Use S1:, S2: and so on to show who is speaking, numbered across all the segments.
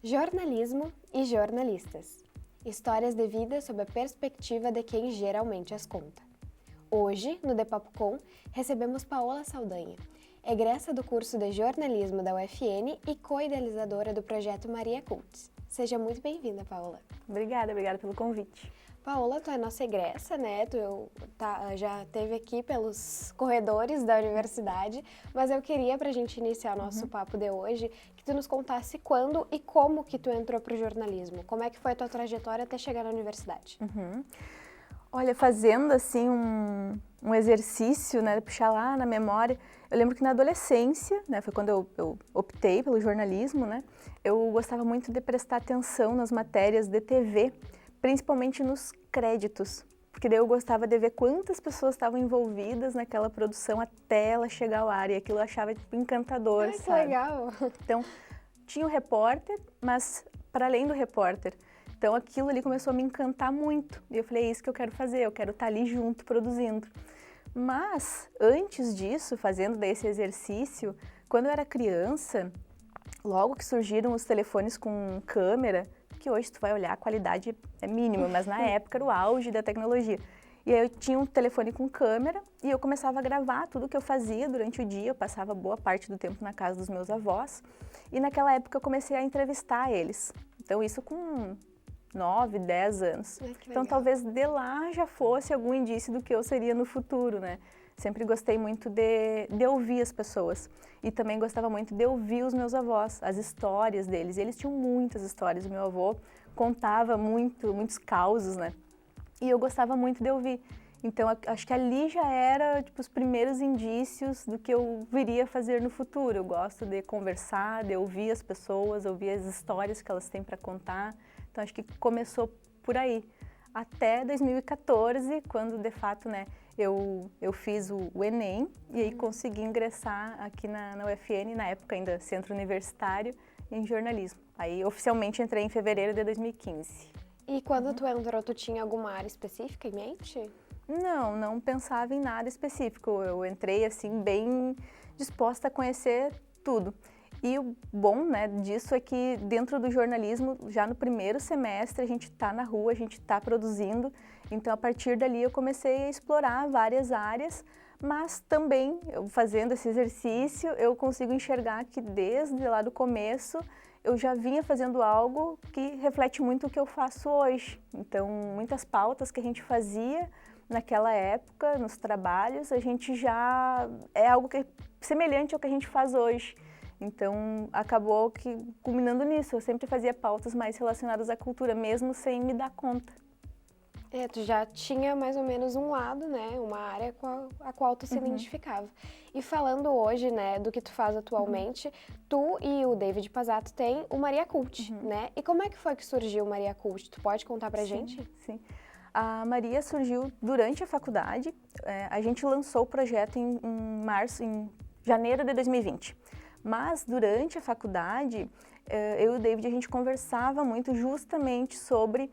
S1: Jornalismo e jornalistas. Histórias de vida sob a perspectiva de quem geralmente as conta. Hoje, no Depapocom, recebemos Paola Saldanha, egressa do curso de jornalismo da UFN e co-idealizadora do projeto Maria Cults. Seja muito bem-vinda, Paola.
S2: Obrigada pelo convite.
S1: Paola, tu é nossa egressa, né? Já esteve aqui pelos corredores da universidade, mas eu queria, pra gente iniciar nosso papo de hoje, que tu nos contasse quando e como que tu entrou pro jornalismo. Como é que foi a tua trajetória até chegar na universidade?
S2: Olha, fazendo assim um exercício, né, puxar lá na memória, eu lembro que na adolescência, né, foi quando eu optei pelo jornalismo, né, eu gostava muito de prestar atenção nas matérias de TV, principalmente nos créditos, porque daí eu gostava de ver quantas pessoas estavam envolvidas naquela produção até ela chegar ao ar, e aquilo eu achava tipo, encantador,
S1: Ai,
S2: sabe?
S1: que legal!
S2: Então, tinha o repórter, mas para além do repórter, então aquilo ali começou a me encantar muito, e eu falei, é isso que eu quero fazer, eu quero estar ali junto, produzindo. Mas, antes disso, fazendo desse exercício, quando eu era criança, logo que surgiram os telefones com câmera, que hoje tu vai olhar, a qualidade é mínima, mas na época era o auge da tecnologia. E aí eu tinha um telefone com câmera e eu começava a gravar tudo que eu fazia durante o dia, eu passava boa parte do tempo na casa dos meus avós, e naquela época eu comecei a entrevistar eles. Então isso com 9, 10 anos. Então talvez de lá já fosse algum indício do que eu seria no futuro, né? Sempre gostei muito de ouvir as pessoas e também gostava muito de ouvir os meus avós, as histórias deles. Eles tinham muitas histórias, o meu avô contava muitos causos, né? E eu gostava muito de ouvir. Então acho que ali já era tipo, os primeiros indícios do que eu viria fazer no futuro. Eu gosto de conversar, de ouvir as pessoas, ouvir as histórias que elas têm para contar. Então acho que começou por aí. Até 2014, quando de fato, né, eu fiz o Enem e aí consegui ingressar aqui na UFN, na época ainda Centro Universitário, em jornalismo. Aí oficialmente entrei em fevereiro de 2015.
S1: E quando tu entrou, tu tinha alguma área específica em mente?
S2: Não pensava em nada específico. Eu entrei assim bem disposta a conhecer tudo. E o bom, né, disso é que dentro do jornalismo, já no primeiro semestre, a gente está na rua, a gente está produzindo. Então, a partir dali, eu comecei a explorar várias áreas, mas também, eu fazendo esse exercício, eu consigo enxergar que desde lá do começo, eu já vinha fazendo algo que reflete muito o que eu faço hoje. Então, muitas pautas que a gente fazia naquela época, nos trabalhos, a gente já é algo que é semelhante ao que a gente faz hoje. Então, acabou que culminando nisso, eu sempre fazia pautas mais relacionadas à cultura, mesmo sem me dar conta.
S1: Tu já tinha mais ou menos um lado, né, uma área com a qual tu se identificava. E falando hoje, né, do que tu faz atualmente, tu e o David Pazato têm o Maria Cult, né? E como é que foi que surgiu o Maria Cult? Tu pode contar pra gente?
S2: Sim. A Maria surgiu durante a faculdade, a gente lançou o projeto em janeiro de 2020. Mas durante a faculdade, eu e o David, a gente conversava muito justamente sobre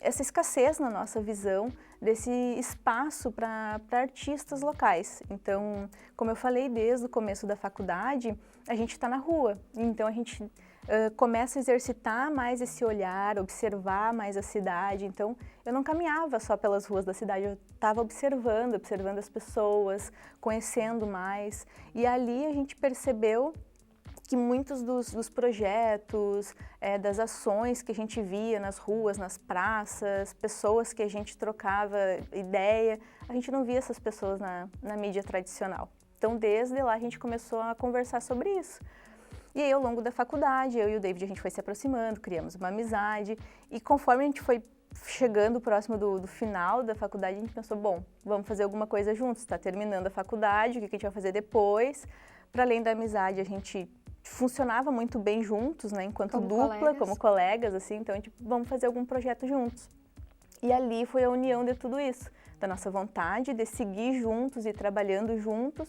S2: essa escassez na nossa visão desse espaço para artistas locais. Então, como eu falei desde o começo da faculdade, a gente está na rua, então a gente começa a exercitar mais esse olhar, observar mais a cidade. Então, eu não caminhava só pelas ruas da cidade, eu estava observando as pessoas, conhecendo mais. E ali a gente percebeu que muitos dos projetos, das ações que a gente via nas ruas, nas praças, pessoas que a gente trocava ideia, a gente não via essas pessoas na mídia tradicional. Então, desde lá, a gente começou a conversar sobre isso. E aí, ao longo da faculdade, eu e o David, a gente foi se aproximando, criamos uma amizade, e conforme a gente foi chegando próximo do final da faculdade, a gente pensou, bom, vamos fazer alguma coisa juntos, está terminando a faculdade, o que a gente vai fazer depois? Para além da amizade, a gente funcionava muito bem juntos, né, enquanto
S1: Como
S2: dupla,
S1: colegas.
S2: como colegas, assim, então a gente, vamos fazer algum projeto juntos. E ali foi a união de tudo isso, da nossa vontade de seguir juntos e trabalhando juntos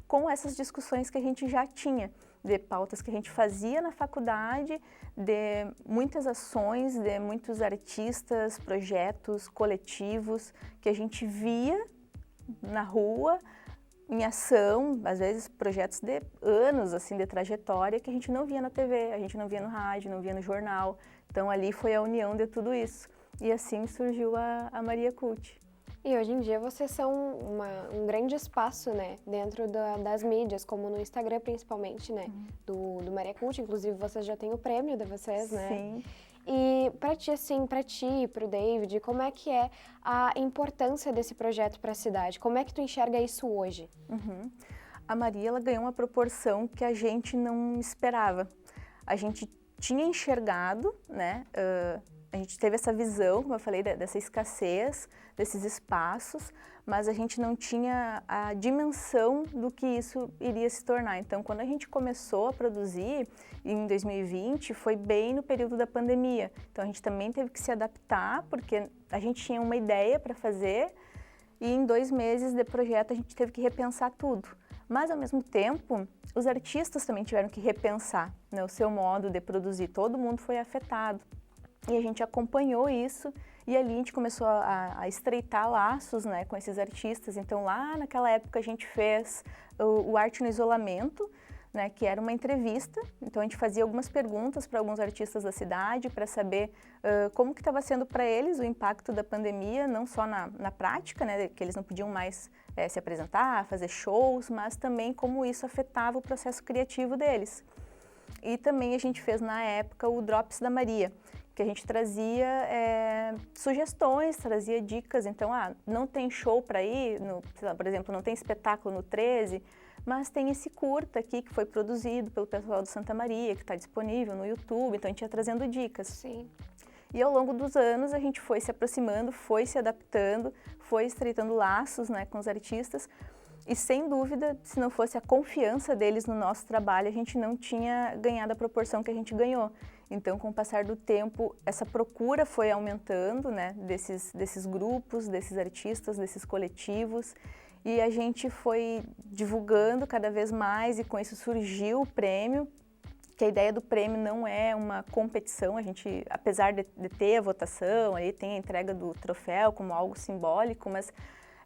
S2: com essas discussões que a gente já tinha, de pautas que a gente fazia na faculdade, de muitas ações, de muitos artistas, projetos coletivos que a gente via na rua, em ação, às vezes projetos de anos assim de trajetória que a gente não via na TV, a gente não via no rádio, não via no jornal. Então ali foi a união de tudo isso. E assim surgiu a Maria Cult.
S1: E hoje em dia vocês são um grande espaço, né, dentro das mídias, como no Instagram principalmente, né, do Maria Cult. Inclusive vocês já têm o prêmio de vocês, né?
S2: Sim.
S1: E para ti, assim, para ti e para o David, como é que é a importância desse projeto para a cidade? Como é que tu enxerga isso hoje?
S2: A Maria, ela ganhou uma proporção que a gente não esperava. A gente tinha enxergado, né? A gente teve essa visão, como eu falei, dessa escassez, desses espaços, mas a gente não tinha a dimensão do que isso iria se tornar. Então, quando a gente começou a produzir, em 2020, foi bem no período da pandemia. Então, a gente também teve que se adaptar, porque a gente tinha uma ideia para fazer e em 2 meses de projeto a gente teve que repensar tudo. Mas, ao mesmo tempo, os artistas também tiveram que repensar, né, o seu modo de produzir. Todo mundo foi afetado. E a gente acompanhou isso e ali a gente começou a estreitar laços, né, com esses artistas. Então, lá naquela época a gente fez o Arte no Isolamento, né, que era uma entrevista. Então, a gente fazia algumas perguntas para alguns artistas da cidade para saber como que estava sendo para eles o impacto da pandemia, não só na prática, né, que eles não podiam mais se apresentar, fazer shows, mas também como isso afetava o processo criativo deles. E também a gente fez na época o Drops da Maria, que a gente trazia sugestões, trazia dicas. Então, não tem show para ir, sei lá, por exemplo, não tem espetáculo no 13, mas tem esse curta aqui que foi produzido pelo pessoal do Santa Maria, que está disponível no YouTube, então a gente ia trazendo dicas.
S1: Sim.
S2: E ao longo dos anos a gente foi se aproximando, foi se adaptando, foi estreitando laços, né, com os artistas. E sem dúvida, se não fosse a confiança deles no nosso trabalho, a gente não tinha ganhado a proporção que a gente ganhou. Então, com o passar do tempo, essa procura foi aumentando, né, desses grupos, desses artistas, desses coletivos. E a gente foi divulgando cada vez mais e com isso surgiu o prêmio, que a ideia do prêmio não é uma competição. A gente, apesar de ter a votação, aí tem a entrega do troféu como algo simbólico, mas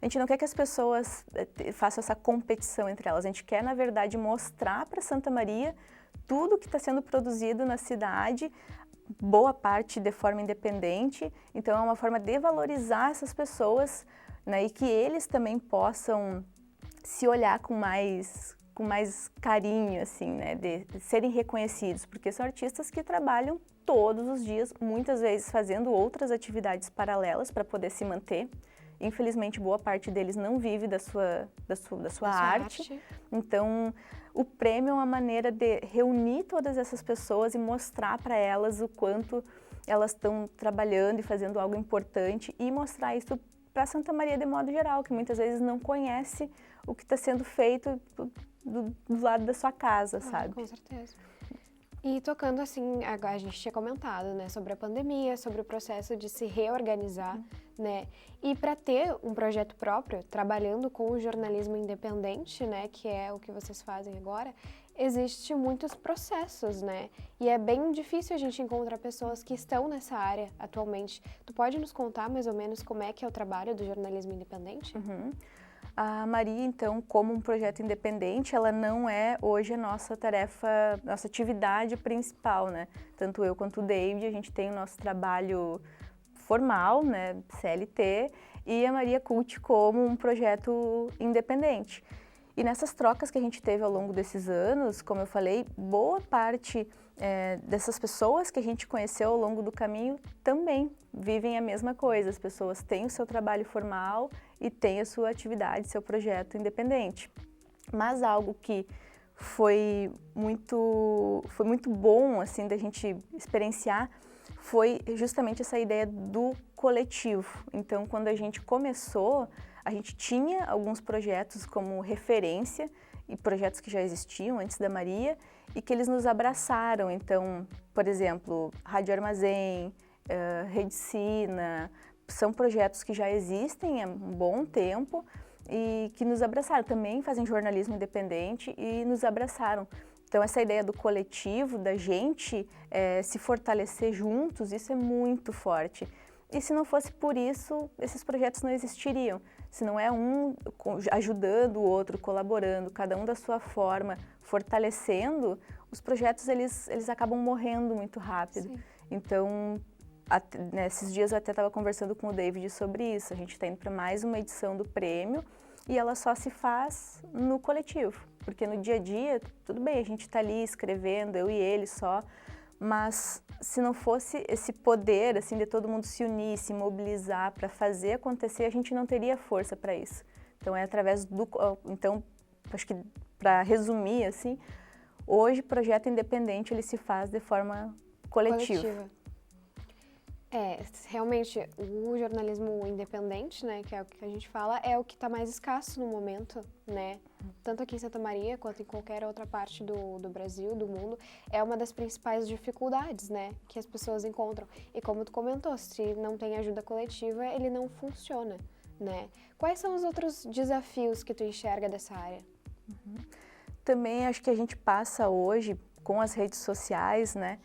S2: a gente não quer que as pessoas façam essa competição entre elas. A gente quer, na verdade, mostrar para Santa Maria tudo que está sendo produzido na cidade, boa parte de forma independente. Então, é uma forma de valorizar essas pessoas, né, e que eles também possam se olhar com mais carinho, assim, né, de serem reconhecidos, porque são artistas que trabalham todos os dias, muitas vezes fazendo outras atividades paralelas para poder se manter. Infelizmente, boa parte deles não vive da sua arte. Então, o prêmio é uma maneira de reunir todas essas pessoas e mostrar para elas o quanto elas estão trabalhando e fazendo algo importante e mostrar isso para Santa Maria de modo geral, que muitas vezes não conhece o que está sendo feito do lado da sua casa, sabe?
S1: Com certeza. E tocando assim, a gente tinha comentado, né, sobre a pandemia, sobre o processo de se reorganizar, né, e para ter um projeto próprio, trabalhando com o jornalismo independente, né, que é o que vocês fazem agora, existem muitos processos, né, e é bem difícil a gente encontrar pessoas que estão nessa área atualmente. Tu pode nos contar mais ou menos como é que é o trabalho do jornalismo independente?
S2: A Maria, então, como um projeto independente, ela não é hoje a nossa tarefa, nossa atividade principal, né? Tanto eu quanto o David, a gente tem o nosso trabalho formal, né, CLT, e a Maria Cult como um projeto independente. E nessas trocas que a gente teve ao longo desses anos, como eu falei, boa parte dessas pessoas que a gente conheceu ao longo do caminho também vivem a mesma coisa. As pessoas têm o seu trabalho formal e têm a sua atividade, seu projeto independente. Mas algo que foi muito bom, assim, da gente experienciar foi justamente essa ideia do coletivo. Então, quando a gente começou, a gente tinha alguns projetos como referência e projetos que já existiam antes da Maria e que eles nos abraçaram. Então, por exemplo, Rádio Armazém, Rede Sina, são projetos que já existem há um bom tempo e que nos abraçaram. Também fazem jornalismo independente e nos abraçaram. Então, essa ideia do coletivo, da gente se fortalecer juntos, isso é muito forte. E se não fosse por isso, esses projetos não existiriam. Se não é um ajudando o outro, colaborando, cada um da sua forma, fortalecendo, os projetos eles acabam morrendo muito rápido.
S1: Sim.
S2: Então, nesses dias eu até estava conversando com o David sobre isso. A gente está indo para mais uma edição do prêmio e ela só se faz no coletivo. Porque no dia a dia, tudo bem, a gente está ali escrevendo, eu e ele só, mas se não fosse esse poder, assim, de todo mundo se unir, se mobilizar para fazer acontecer, a gente não teria força para isso. Então, é através do... Então, acho que, para resumir, assim, hoje o projeto independente, ele se faz de forma coletiva.
S1: Realmente, o jornalismo independente, né, que é o que a gente fala, é o que está mais escasso no momento, né? Tanto aqui em Santa Maria, quanto em qualquer outra parte do Brasil, do mundo, é uma das principais dificuldades, né, que as pessoas encontram. E como tu comentou, se não tem ajuda coletiva, ele não funciona, né? Quais são os outros desafios que tu enxerga dessa área?
S2: Também acho que a gente passa hoje, com as redes sociais, né,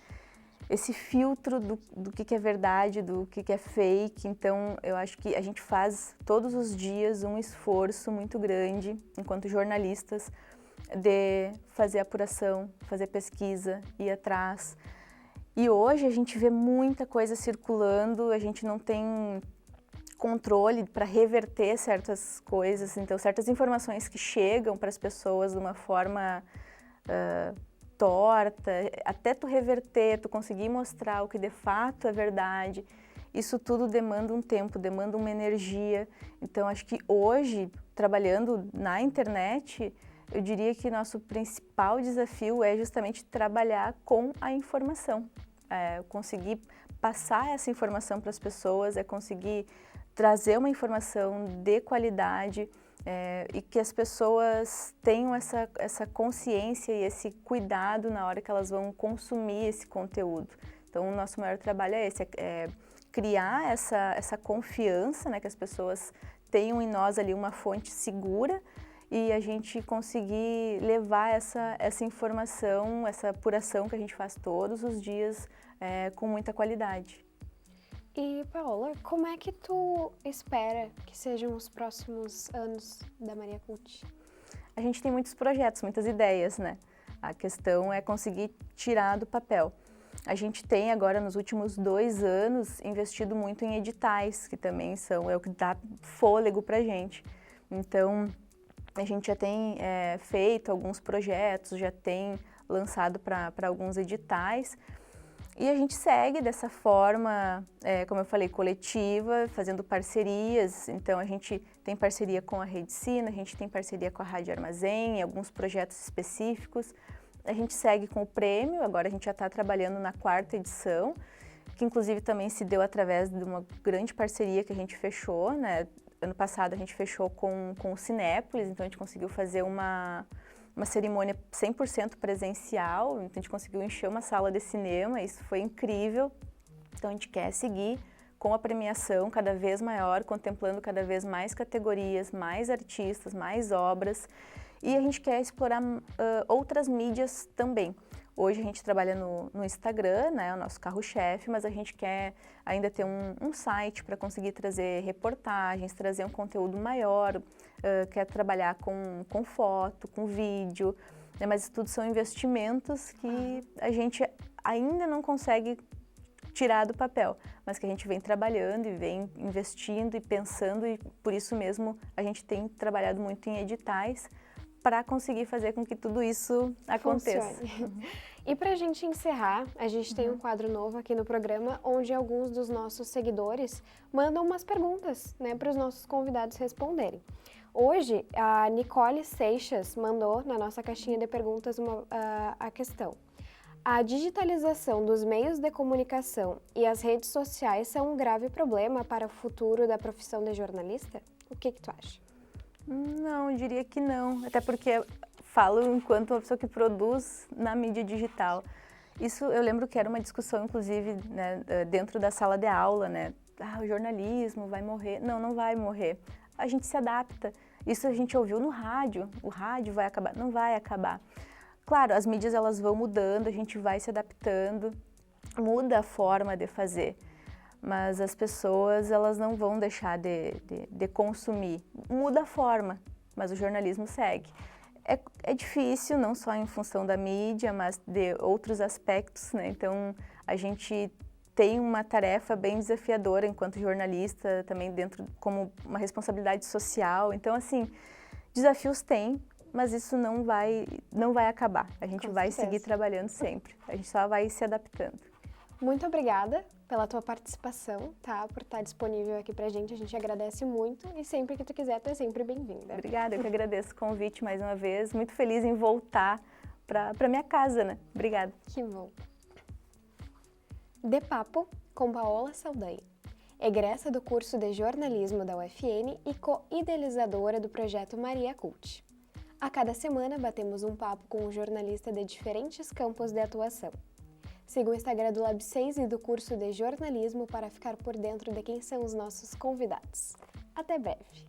S2: esse filtro do que é verdade, do que é fake. Então, eu acho que a gente faz todos os dias um esforço muito grande, enquanto jornalistas, de fazer apuração, fazer pesquisa, ir atrás. E hoje a gente vê muita coisa circulando, a gente não tem controle para reverter certas coisas, então certas informações que chegam para as pessoas de uma forma torta, até tu reverter, tu conseguir mostrar o que de fato é verdade, isso tudo demanda um tempo, demanda uma energia. Então, acho que hoje, trabalhando na internet, eu diria que nosso principal desafio é justamente trabalhar com a informação, conseguir passar essa informação para as pessoas, é conseguir trazer uma informação de qualidade, e que as pessoas tenham essa consciência e esse cuidado na hora que elas vão consumir esse conteúdo. Então, o nosso maior trabalho é esse, é criar essa confiança, né, que as pessoas tenham em nós ali uma fonte segura e a gente conseguir levar essa informação, essa apuração que a gente faz todos os dias com muita qualidade.
S1: E, Paola, como é que tu espera que sejam os próximos anos da Maria Cult?
S2: A gente tem muitos projetos, muitas ideias, né? A questão é conseguir tirar do papel. A gente tem agora, nos últimos 2 anos, investido muito em editais, que também é o que dá fôlego pra gente. Então, a gente já tem feito alguns projetos, já tem lançado para alguns editais. E a gente segue dessa forma, como eu falei, coletiva, fazendo parcerias. Então, a gente tem parceria com a Rede Sina, a gente tem parceria com a Rádio Armazém, em alguns projetos específicos. A gente segue com o prêmio, agora a gente já está trabalhando na 4ª edição, que inclusive também se deu através de uma grande parceria que a gente fechou, né? Ano passado a gente fechou com o Cinépolis, então a gente conseguiu fazer uma cerimônia 100% presencial, então a gente conseguiu encher uma sala de cinema, isso foi incrível. Então a gente quer seguir com a premiação cada vez maior, contemplando cada vez mais categorias, mais artistas, mais obras, e a gente quer explorar outras mídias também. Hoje a gente trabalha no Instagram, né, o nosso carro-chefe, mas a gente quer ainda ter um site para conseguir trazer reportagens, trazer um conteúdo maior, quer trabalhar com foto, com vídeo, né, mas isso tudo são investimentos que a gente ainda não consegue tirar do papel, mas que a gente vem trabalhando e vem investindo e pensando, e por isso mesmo a gente tem trabalhado muito em editais para conseguir fazer com que tudo isso aconteça.
S1: E para a gente encerrar, a gente tem um quadro novo aqui no programa, onde alguns dos nossos seguidores mandam umas perguntas, né, para os nossos convidados responderem. Hoje, a Nicole Seixas mandou na nossa caixinha de perguntas a questão: a digitalização dos meios de comunicação e as redes sociais são um grave problema para o futuro da profissão de jornalista? O que tu acha?
S2: Não, eu diria que não, até porque falo enquanto uma pessoa que produz na mídia digital. Isso eu lembro que era uma discussão, inclusive, né, dentro da sala de aula, né? O jornalismo vai morrer. Não, não vai morrer. A gente se adapta. Isso a gente ouviu no rádio. O rádio vai acabar? Não vai acabar. Claro, as mídias elas vão mudando, a gente vai se adaptando, muda a forma de fazer. mas as pessoas elas não vão deixar de consumir. Muda a forma, mas o jornalismo segue. É difícil, não só em função da mídia, mas de outros aspectos, né? Então, a gente tem uma tarefa bem desafiadora enquanto jornalista, também dentro como uma responsabilidade social. Então, assim, desafios tem, mas isso não vai acabar. A gente vai seguir trabalhando sempre. A gente só vai se adaptando.
S1: Muito obrigada pela tua participação, tá? Por estar disponível aqui pra gente. A gente agradece muito e sempre que tu quiser, tu é sempre bem-vinda.
S2: Obrigada, eu que agradeço o convite mais uma vez. Muito feliz em voltar para minha casa, né? Obrigada.
S1: Que bom. De Papo com Paola Saldanha, egressa do curso de jornalismo da UFN e co-idealizadora do projeto Maria Cult. A cada semana batemos um papo com um jornalista de diferentes campos de atuação. Siga o Instagram do Lab 6 e do curso de jornalismo para ficar por dentro de quem são os nossos convidados. Até breve!